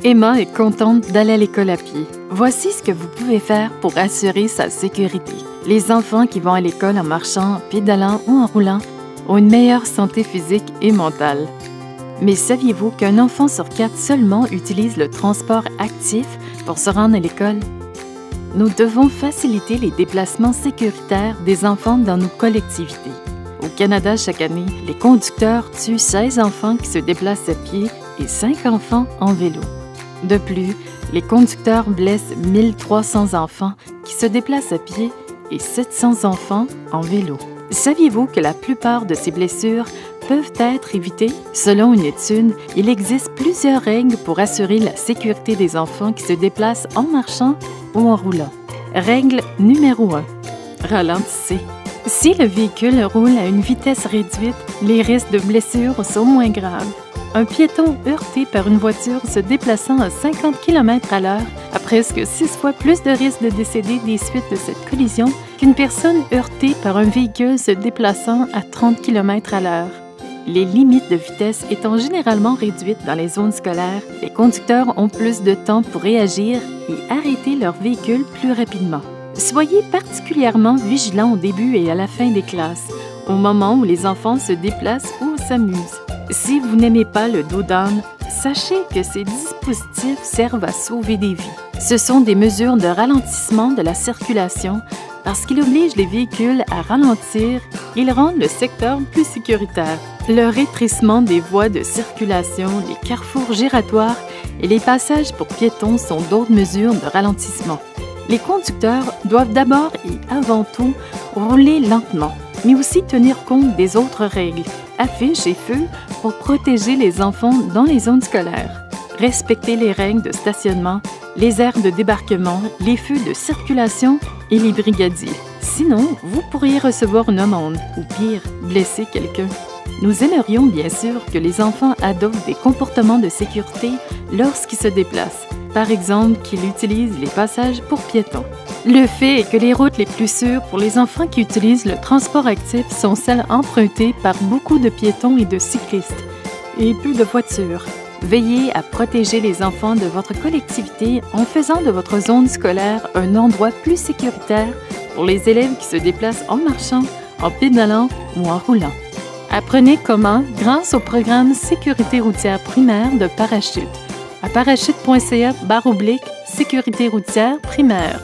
Emma est contente d'aller à l'école à pied. Voici ce que vous pouvez faire pour assurer sa sécurité. Les enfants qui vont à l'école en marchant, en pédalant ou en roulant ont une meilleure santé physique et mentale. Mais saviez-vous qu'un enfant sur 4 seulement utilise le transport actif pour se rendre à l'école? Nous devons faciliter les déplacements sécuritaires des enfants dans nos collectivités. Au Canada, chaque année, les conducteurs tuent 16 enfants qui se déplacent à pied et 5 enfants en vélo. De plus, les conducteurs blessent 1300 enfants qui se déplacent à pied et 700 enfants en vélo. Saviez-vous que la plupart de ces blessures peuvent être évitées? Selon une étude, il existe plusieurs règles pour assurer la sécurité des enfants qui se déplacent en marchant ou en roulant. Règle numéro 1. Ralentissez. Si le véhicule roule à une vitesse réduite, les risques de blessures sont moins graves. Un piéton heurté par une voiture se déplaçant à 50 km/h a presque 6 fois plus de risques de décéder des suites de cette collision qu'une personne heurtée par un véhicule se déplaçant à 30 km/h. Les limites de vitesse étant généralement réduites dans les zones scolaires, les conducteurs ont plus de temps pour réagir et arrêter leur véhicule plus rapidement. Soyez particulièrement vigilants au début et à la fin des classes, au moment où les enfants se déplacent ou s'amusent. Si vous n'aimez pas le dos d'âne, sachez que ces dispositifs servent à sauver des vies. Ce sont des mesures de ralentissement de la circulation parce qu'ils obligent les véhicules à ralentir et ils rendent le secteur plus sécuritaire. Le rétrécissement des voies de circulation, les carrefours giratoires et les passages pour piétons sont d'autres mesures de ralentissement. Les conducteurs doivent d'abord et avant tout rouler lentement, mais aussi tenir compte des autres règles, affiches et feux pour protéger les enfants dans les zones scolaires. Respectez les règles de stationnement, les aires de débarquement, les feux de circulation et les brigadiers. Sinon, vous pourriez recevoir une amende ou pire, blesser quelqu'un. Nous aimerions bien sûr que les enfants adoptent des comportements de sécurité lorsqu'ils se déplacent. Par exemple, qu'ils utilisent les passages pour piétons. Le fait est que les routes les plus sûres pour les enfants qui utilisent le transport actif sont celles empruntées par beaucoup de piétons et de cyclistes, et peu de voitures. Veillez à protéger les enfants de votre collectivité en faisant de votre zone scolaire un endroit plus sécuritaire pour les élèves qui se déplacent en marchant, en pédalant ou en roulant. Apprenez comment grâce au programme Sécurité routière primaire de Parachute à parachute.ca/sécurité routière primaire.